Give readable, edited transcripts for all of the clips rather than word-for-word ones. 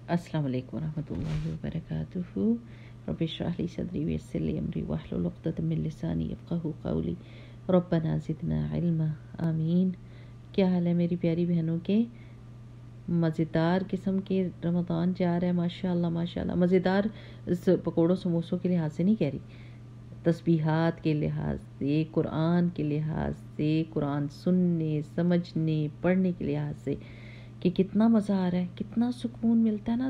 السلام علیکم ورحمۃ اللہ وبرکاتہ۔ رب اشرح لی صدری ویسر لی امری واحلل عقدۃ من لسانی یفقہوا قولی ربنا زدنا علما آمین۔ کیا حال ہے میری پیاری بہنوں کے؟ مزیدار قسم کے رمضان جا رہا ہے، ماشاء اللہ ماشاء اللہ۔ مزیدار پکوڑوں سموسوں کے لحاظ سے نہیں کہہ رہی، تسبیحات کے لحاظ سے، قرآن کے لحاظ سے، قرآن سننے سمجھنے پڑھنے کے لحاظ سے کہ کتنا مزہ آ رہا ہے، کتنا سکون ملتا ہے نا،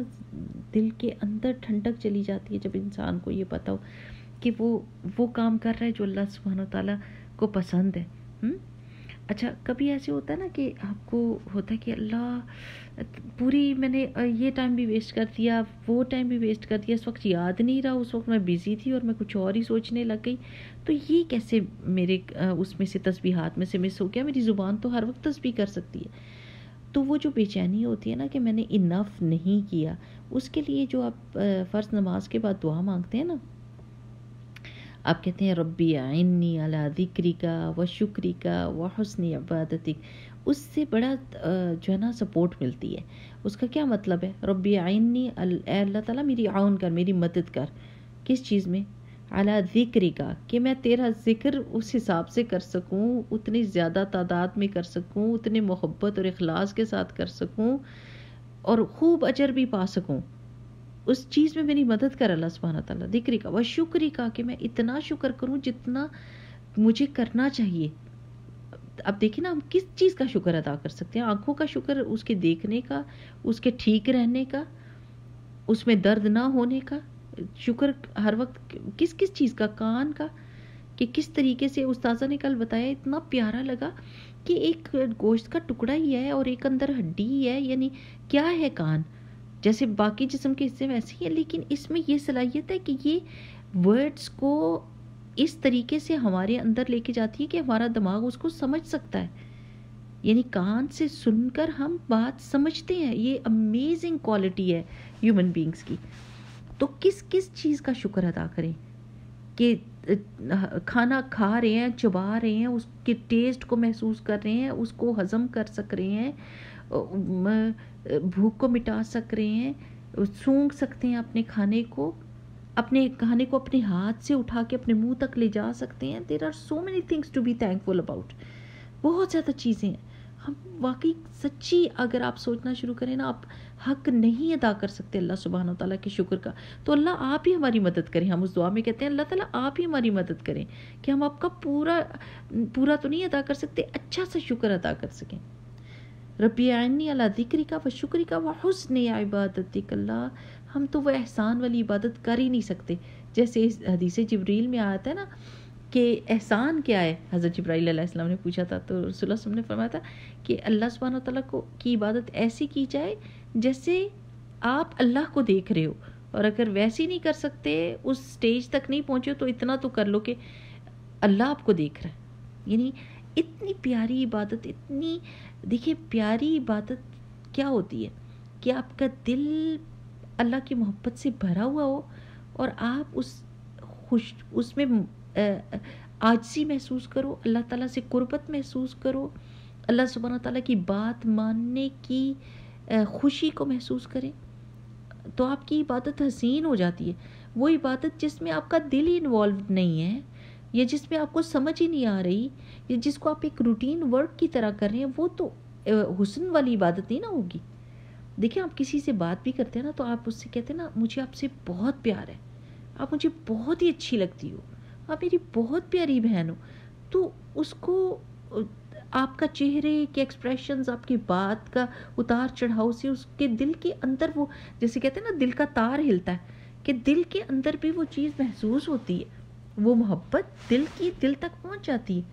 دل کے اندر ٹھنڈک چلی جاتی ہے جب انسان کو یہ پتا ہو کہ وہ کام کر رہا ہے جو اللہ سبحانہ و تعالیٰ کو پسند ہے۔ اچھا، کبھی ایسے ہوتا ہے نا کہ آپ کو ہوتا ہے کہ اللہ پوری میں نے یہ ٹائم بھی ویسٹ کر دیا، وہ ٹائم بھی ویسٹ کر دیا، اس وقت یاد نہیں رہا، اس وقت میں بیزی تھی اور میں کچھ اور ہی سوچنے لگ گئی، تو یہ کیسے میرے اس میں سے تسبیحات میں سے مس ہو گیا؟ میری زبان تو ہر وقت تسبیح کر سکتی ہے۔ تو وہ جو بے چینی ہوتی ہے نا کہ میں نے انف نہیں کیا، اس کے لیے جو آپ فرض نماز کے بعد دعا مانگتے ہیں نا، آپ کہتے ہیں ربی اعنی علی ذکرک و شکرک و حسن عبادتک، اس سے بڑا جو ہے نا سپورٹ ملتی ہے۔ اس کا کیا مطلب ہے؟ ربی اعنی، اے اللہ تعالیٰ میری عون کر، میری مدد کر، کس چیز میں؟ علی ذکرک، کہ میں تیرا ذکر اس حساب سے کر سکوں، اتنی زیادہ تعداد میں کر سکوں، اتنے محبت اور اخلاص کے ساتھ کر سکوں اور خوب اجر بھی پا سکوں، اس چیز میں میری مدد کر اللہ سبحانہ تعالیٰ۔ ذکر کا و شکری کا، کہ میں اتنا شکر کروں جتنا مجھے کرنا چاہیے۔ اب دیکھیں نا، ہم کس چیز کا شکر ادا کر سکتے ہیں؟ آنکھوں کا شکر، اس کے دیکھنے کا، اس کے ٹھیک رہنے کا، اس میں درد نہ ہونے کا شکر ہر وقت، کس کس چیز کا؟ کان کا، کہ کس طریقے سے استاذہ نے کل بتایا، اتنا پیارا لگا کہ ایک گوشت کا ٹکڑا ہی ہے اور ایک اندر ہڈی ہی ہے، یعنی کیا ہے کان؟ جیسے باقی جسم کے حصے ویسے ہی ہے، لیکن اس میں یہ صلاحیت ہے کہ یہ ورڈز کو اس طریقے سے ہمارے اندر لے کے جاتی ہے کہ ہمارا دماغ اس کو سمجھ سکتا ہے، یعنی کان سے سن کر ہم بات سمجھتے ہیں۔ یہ امیزنگ کوالٹی ہے ہیومن بینگز کی۔ تو کس کس چیز کا شکر ادا کریں کہ کھانا کھا رہے ہیں، چبا رہے ہیں، اس کے ٹیسٹ کو محسوس کر رہے ہیں، اس کو ہضم کر سک رہے ہیں، بھوک کو مٹا سک رہے ہیں، سونگھ سکتے ہیں اپنے کھانے کو اپنے ہاتھ سے اٹھا کے اپنے منہ تک لے جا سکتے ہیں۔ There are so many things to be thankful about، بہت زیادہ چیزیں ہیں۔ ہم واقعی سچی اگر آپ سوچنا شروع کریں نا، آپ حق نہیں ادا کر سکتے اللہ سبحانہ و تعالیٰ کے شکر کا، تو اللہ آپ ہی ہماری مدد کریں۔ ہم اس دعا میں کہتے ہیں اللہ تعالیٰ آپ ہی ہماری مدد کریں کہ ہم آپ کا پورا تو نہیں ادا کر سکتے، اچھا سا شکر ادا کر سکیں۔ ربی اعنی علی ذکرک و شکرک و حسن عبادتک، اللہ ہم تو وہ احسان والی عبادت کر ہی نہیں سکتے، جیسے اس حدیث جبریل میں آتا ہے نا کہ احسان کیا ہے؟ حضرت جبرائیل علیہ السلام نے پوچھا تھا تو رسول اللہ صلی اللہ علیہ وسلم نے فرمایا تھا کہ اللہ سبحانہ تعالیٰ کی عبادت ایسی کی جائے جیسے آپ اللہ کو دیکھ رہے ہو، اور اگر ویسی نہیں کر سکتے، اس سٹیج تک نہیں پہنچے، تو اتنا تو کر لو کہ اللہ آپ کو دیکھ رہا ہے۔ یعنی اتنی پیاری عبادت، اتنی دیکھیں پیاری عبادت کیا ہوتی ہے کہ آپ کا دل اللہ کی محبت سے بھرا ہوا ہو اور آپ اس میں عاجزی محسوس کرو، اللہ تعالیٰ سے قربت محسوس کرو، اللہ سبحانہ تعالیٰ کی بات ماننے کی خوشی کو محسوس کریں، تو آپ کی عبادت حسین ہو جاتی ہے۔ وہ عبادت جس میں آپ کا دل ہی انوالوڈ نہیں ہے، یا جس میں آپ کو سمجھ ہی نہیں آ رہی، یا جس کو آپ ایک روٹین ورک کی طرح کر رہے ہیں، وہ تو حسن والی عبادت نہیں نا ہوگی۔ دیکھیں، آپ کسی سے بات بھی کرتے ہیں نا، تو آپ اس سے کہتے ہیں نا مجھے آپ سے بہت پیار ہے، آپ مجھے بہت ہی اچھی لگتی ہو، آپ میری بہت پیاری بہن ہو، تو اس کو آپ کا چہرے کے ایکسپریشنز، آپ کی بات کا اتار چڑھاؤ سے اس کے دل کے اندر وہ، جیسے کہتے ہیں نا دل کا تار ہلتا ہے، کہ دل کے اندر بھی وہ چیز محسوس ہوتی ہے، وہ محبت دل تک پہنچ جاتی ہے۔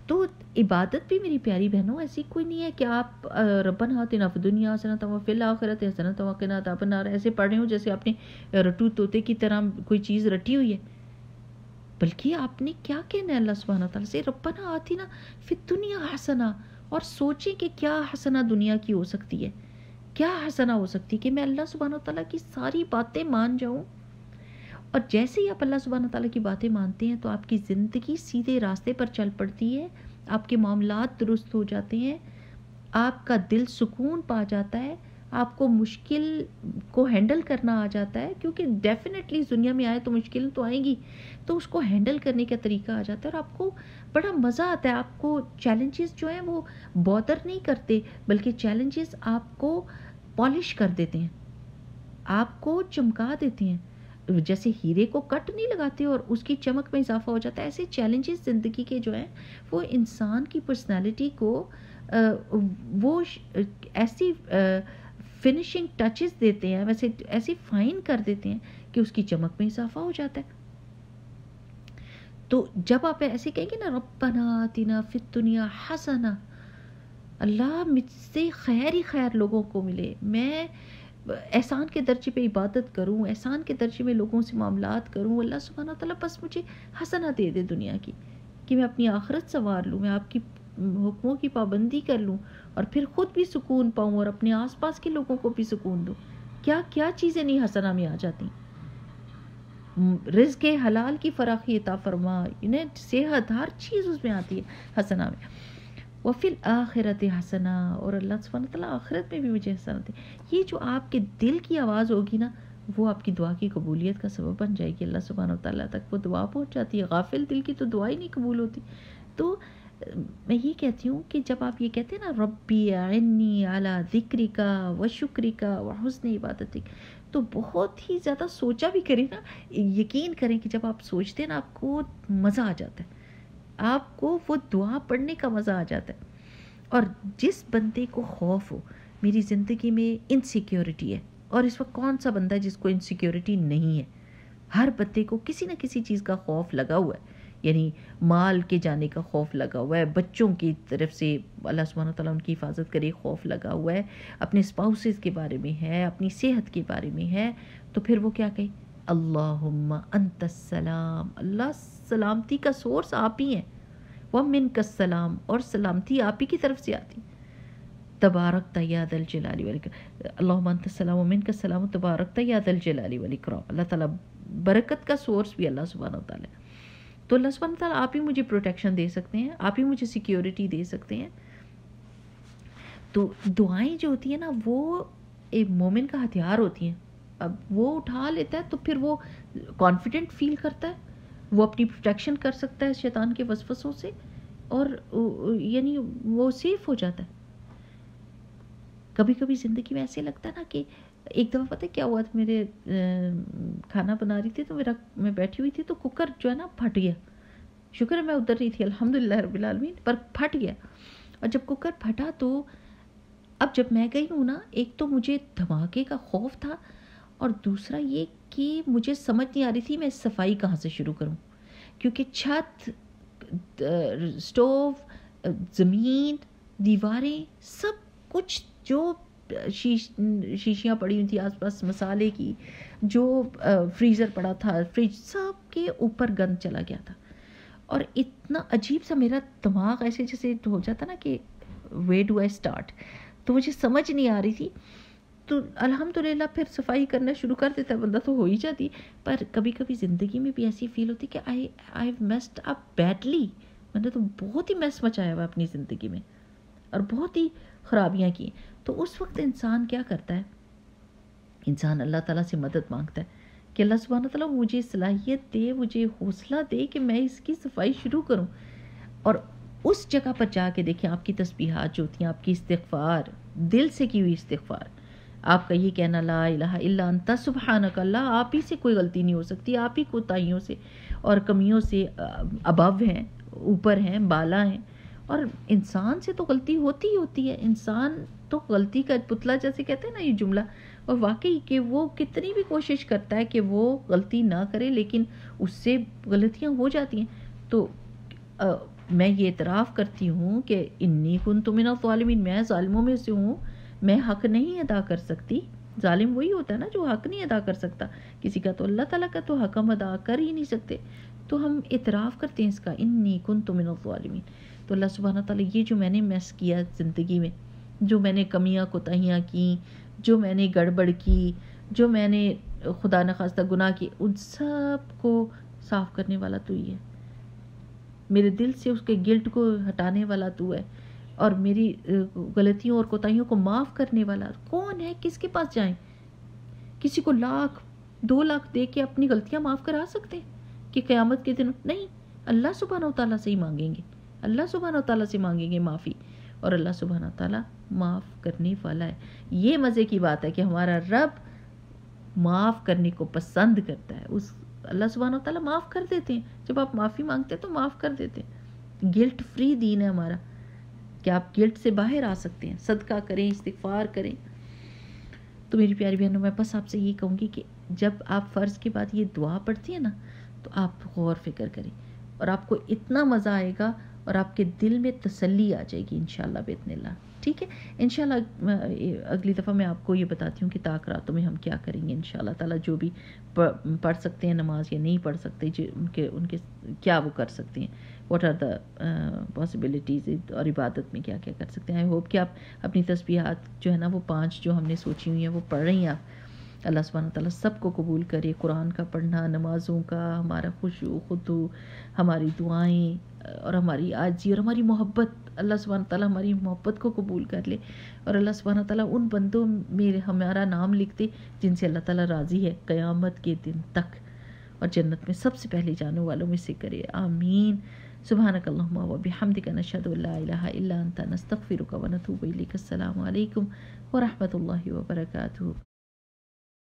تو عبادت بھی میری پیاری بہنوں ایسی کوئی نہیں ہے کہ آپ ربنا آتنا فی الدنیا حسنۃ وفی الآخرۃ حسنۃ وقنا عذاب النار ایسے پڑھ رہے ہو جیسے آپ نے رٹو طوطے کی طرح کوئی چیز رٹی ہوئی ہے، بلکہ آپ نے کیا کہنا ہے اللہ سبحانہ تعالیٰ سے؟ ربنا آتنا فی الدنیا حسنہ، اور سوچیں کہ کیا حسنہ دنیا کی ہو سکتی ہے، کیا حسنہ ہو سکتی ہے کہ میں اللہ سبحانہ تعالیٰ کی ساری باتیں مان جاؤں۔ اور جیسے ہی آپ اللہ سبحانہ تعالیٰ کی باتیں مانتے ہیں تو آپ کی زندگی سیدھے راستے پر چل پڑتی ہے، آپ کے معاملات درست ہو جاتے ہیں، آپ کا دل سکون پا جاتا ہے، آپ کو مشکل کو ہینڈل کرنا آ جاتا ہے، کیونکہ ڈیفینیٹلی دنیا میں آئے تو مشکل تو آئیں گی، تو اس کو ہینڈل کرنے کا طریقہ آ جاتا ہے، اور آپ کو بڑا مزہ آتا ہے. آپ کو چیلنجز جو ہیں وہ بودر نہیں کرتے، بلکہ چیلنجز آپ کو پالش کر دیتے ہیں، آپ کو چمکا دیتے ہیں. جیسے ہیرے کو کٹ نہیں لگاتے اور اس کی چمک میں اضافہ ہو جاتا ہے، ایسے چیلنجز زندگی کے جو ہیں وہ انسان کی پرسنالٹی کو وہ ایسی فنیشنگ ٹچز دیتے ہیں، ویسے ایسی فائن کر دیتے ہیں کہ اس کی چمک میں اضافہ ہو جاتا ہے. تو جب آپ ایسے کہیں گے نا ربنا آتنا فی الدنیا حسنہ، اللہ مجھ سے خیر ہی خیر لوگوں کو ملے، میں احسان کے درجے پہ عبادت کروں، احسان کے درجے میں لوگوں سے معاملات کروں، اللہ سبحانہ وتعالیٰ بس مجھے حسنہ دے دے دنیا کی، کہ میں اپنی آخرت سنوار لوں، میں آپ کی حکموں کی پابندی کر لوں، اور پھر خود بھی سکون پاؤں اور اپنے آس پاس کے لوگوں کو بھی سکون دوں. کیا کیا چیزیں نہیں حسنہ میں آ جاتی. رزق حلال کی فراخی عطا فرما، صحت، ہر چیز اس میں آتی ہے حسنہ میں. وفی الآخرت حسنہ، اور اللہ سبحانہ وتعالیٰ آخرت میں بھی مجھے حسنہ دے. یہ جو آپ کے دل کی آواز ہوگی نا، وہ آپ کی دعا کی قبولیت کا سبب بن جائے گی. اللہ سبحانہ وتعالیٰ تک وہ دعا پہنچ جاتی ہے. غافل دل کی تو دعا ہی نہیں قبول ہوتی. تو میں یہ کہتی ہوں کہ جب آپ یہ کہتے ہیں نا ربی اعنی علی ذکرک و شکرک و حسن عبادتک، تو بہت ہی زیادہ سوچا بھی کریں نا، یقین کریں کہ جب آپ سوچتے ہیں نا آپ کو مزہ آ جاتا ہے، آپ کو وہ دعا پڑھنے کا مزہ آ جاتا ہے. اور جس بندے کو خوف ہو، میری زندگی میں انسیکیورٹی ہے، اور اس وقت کون سا بندہ ہے جس کو انسیکیورٹی نہیں ہے؟ ہر بندے کو کسی نہ کسی چیز کا خوف لگا ہوا ہے. یعنی مال کے جانے کا خوف لگا ہوا ہے، بچوں کی طرف سے اللہ سبحانہ وتعالیٰ ان کی حفاظت کرے خوف لگا ہوا ہے، اپنے اسپاؤسز کے بارے میں ہے، اپنی صحت کے بارے میں ہے. تو پھر وہ کیا کہے؟ اللہم انت السلام، اللہ سلامتی کا سورس آپ ہی ہیں، ومنک السلام، اور سلامتی آپ ہی کی طرف سے آتی. تبارک یا ذا الجلال والاکرام، اللہم انت السلام ومنک السلام تبارک یا ذا الجلال والاکرام. اللہ تعالیٰ برکت کا سورس بھی اللہ سبحانہ وتعالیٰ. تو اللہ سبحانہ وتعالیٰ آپ ہی مجھے پروٹیکشن دے سکتے ہیں، آپ ہی مجھے سیکیورٹی دے سکتے ہیں. تو دعائیں جو ہوتی ہیں نا وہ ایک مومن کا ہتھیار ہوتی ہیں. اب وہ اٹھا لیتا ہے تو پھر وہ کانفیڈنٹ فیل کرتا ہے، وہ اپنی پروٹیکشن کر سکتا ہے شیطان کے وسوسوں سے، اور یعنی وہ سیف ہو جاتا ہے. کبھی کبھی زندگی میں ایسے لگتا ہے نا کہ ایک دفعہ پتہ کیا ہوا تھا، میرے کھانا بنا رہی تھی تو میں بیٹھی ہوئی تھی تو کوکر جو ہے نا پھٹ گیا. شکر ہے میں ادھر نہیں تھی الحمدللہ رب العالمین، پر پھٹ گیا. اور جب کوکر پھٹا تو اب جب میں گئی ہوں نا، ایک تو مجھے دھماکے کا خوف تھا، اور دوسرا یہ کہ مجھے سمجھ نہیں آ رہی تھی میں صفائی کہاں سے شروع کروں، کیونکہ چھت، سٹوو، زمین، دیواریں، سب کچھ جو شیشیاں پڑی ہوئی تھی آس پاس مسالے کی، جو فریزر پڑا تھا، فریج، سب کے اوپر گند چلا گیا تھا. اور اتنا عجیب سا میرا دماغ ایسے جیسے ہو جاتا نا کہ وے ڈو آئی اسٹارٹ، تو مجھے سمجھ نہیں آ رہی تھی. تو الحمدللہ پھر صفائی کرنا شروع کر دیتا ہے بندہ تو ہو ہی جاتی. پر کبھی کبھی زندگی میں بھی ایسی فیل ہوتی کہ آئی میسڈ اپ بیڈلی، میں نے تو بہت ہی میس مچایا ہوا اپنی زندگی میں اور بہت ہی خرابیاں کی. تو اس وقت انسان کیا کرتا ہے؟ انسان اللہ تعالیٰ سے مدد مانگتا ہے کہ اللہ سبحانہ تعالیٰ مجھے صلاحیت دے، مجھے حوصلہ دے کہ میں اس کی صفائی شروع کروں. اور اس جگہ پر جا کے دیکھیں آپ کی تسبیحات جو ہوتی ہیں، آپ کی استغفار، دل سے کی ہوئی استغفار، آپ کا یہ کہنا لا الہ الا انت سبحانک، اللہ آپ ہی سے کوئی غلطی نہیں ہو سکتی، آپ ہی کوتاہیوں سے اور کمیوں سے ابو ہیں، اوپر ہیں، بالا ہیں. اور انسان سے تو غلطی ہوتی ہی ہوتی ہے، انسان تو غلطی کا پتلا جیسے کہتے ہیں نا یہ جملہ، اور واقعی کہ وہ کتنی بھی کوشش کرتا ہے کہ وہ غلطی نہ کرے، لیکن اس سے غلطیاں ہو جاتی ہیں. تو میں یہ اعتراف کرتی ہوں کہ انی کنت من الظالمین، میں ظالموں میں سے ہوں، میں حق نہیں ادا کر سکتی. ظالم وہی ہوتا ہے نا جو حق نہیں ادا کر سکتا کسی کا، تو اللہ تعالیٰ کا تو حق ہم ادا کر ہی نہیں سکتے. تو ہم اعتراف کرتے ہیں اس کا، انی کنت من الظالمین. تو اللہ سبحانہ تعالیٰ یہ جو میں نے میس کیا زندگی میں، جو میں نے کمیاں کوتاہیاں کی، جو میں نے گڑبڑ کی، جو میں نے خدا نخواستہ گناہ کی، ان سب کو صاف کرنے والا تو ہی ہے. میرے دل سے اس کے گلٹ کو ہٹانے والا تو ہے. اور میری غلطیوں اور کوتاہیوں کو معاف کرنے والا کون ہے؟ کس کے پاس جائیں؟ کسی کو 1,00,000 2,00,000 دے کے اپنی غلطیاں معاف کرا سکتے ہیں کہ قیامت کے دن؟ نہیں، اللہ سبحانہ و تعالیٰ سے ہی مانگیں گے، اللہ سبحانہ و تعالیٰ سے مانگیں گے معافی، اور اللہ سبحانہ و تعالیٰ معاف کرنے والا ہے۔ یہ مزے کی بات ہے کہ ہمارا رب معاف کرنے کو پسند کرتا ہے۔ اللہ سبحانہ و تعالیٰ معاف کر دیتے ہیں، جب آپ معافی مانگتے ہیں تو معاف کر دیتے ہیں۔ گلٹ فری دین ہے ہمارا کہ آپ گلٹ سے باہر آ سکتے ہیں، صدقہ کریں، استغفار کریں۔ تو میری پیاری بہنوں، میں بس آپ سے یہ کہوں گی کہ جب آپ فرض کے بعد یہ دعا پڑھتی ہیں نا تو آپ غور فکر کریں، اور آپ کو اتنا مزہ آئے گا اور آپ کے دل میں تسلی آ جائے گی انشاءاللہ باذن اللہ۔ ٹھیک ہے، انشاءاللہ اگلی دفعہ میں آپ کو یہ بتاتی ہوں کہ طاق راتوں میں ہم کیا کریں گے انشاءاللہ تعالیٰ۔ جو بھی پڑھ سکتے ہیں نماز یا نہیں پڑھ سکتے، ان کے کیا وہ کر سکتے ہیں، واٹ آر دا پاسبلٹیز، اور عبادت میں کیا کیا کر سکتے ہیں۔ آئی ہوپ کہ آپ اپنی تسبیحات جو ہے نا وہ 5 جو ہم نے سوچی ہوئی ہیں وہ پڑھ رہی ہیں آپ۔ اللہ سبحانہ تعالیٰ سب کو قبول کرے، قرآن کا پڑھنا، نمازوں کا، ہمارا خشوع خضوع، ہماری دعائیں اور ہماری عاجزی اور ہماری محبت، اللہ سبحانہ تعالیٰ ہماری محبت کو قبول کر لے، اور اللہ سبحانہ تعالیٰ ان بندوں میں ہمارا نام لکھ دے جن سے اللہ تعالیٰ راضی ہے قیامت کے دن تک، اور جنت میں سب سے پہلے جانے والوں میں سے کرے، آمین۔ سبحانک اللہم و بحمدک، نشہد ان لا الہ الا انت، نستغفرک و نتوب الیک۔ السلام علیکم ورحمۃ اللہ وبرکاتہ۔